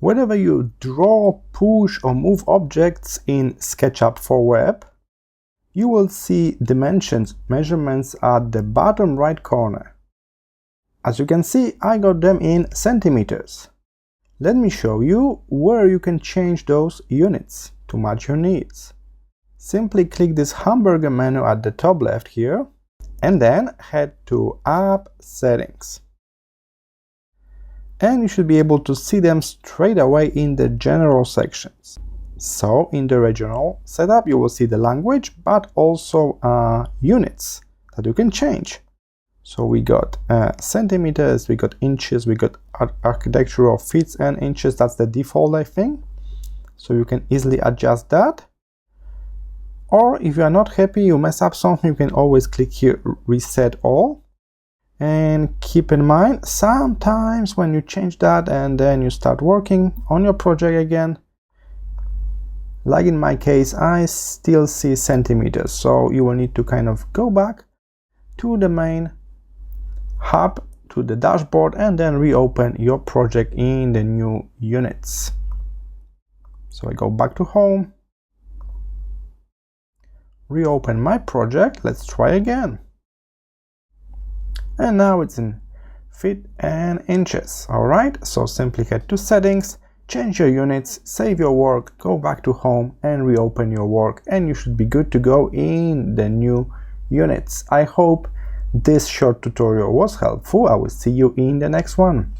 Whenever you draw, push or move objects in SketchUp for web, you will see dimensions, measurements at the bottom right corner. As you can see, I got them in centimeters. Let me show you where you can change those units to match your needs. Simply click this hamburger menu at the top left here, and then head to App Settings. And you should be able to see them straight away in the general sections. So in the regional setup you will see the language, but also units that you can change. So we got centimeters, we got inches, we got architectural feet and inches. That's the default, I think. So you can easily adjust that. Or if you are not happy, you mess up something, you can always click here, reset all. And keep in mind, sometimes when you change that and then you start working on your project again, like in my case, I still see centimeters. So you will need to kind of go back to the main hub, to the dashboard, and then reopen your project in the new units. So I go back to home, reopen my project. Let's try again. And now it's in feet and inches. All right, so simply head to settings, change your units, save your work, go back to home and reopen your work, and you should be good to go in the new units. I hope this short tutorial was helpful. I will see you in the next one.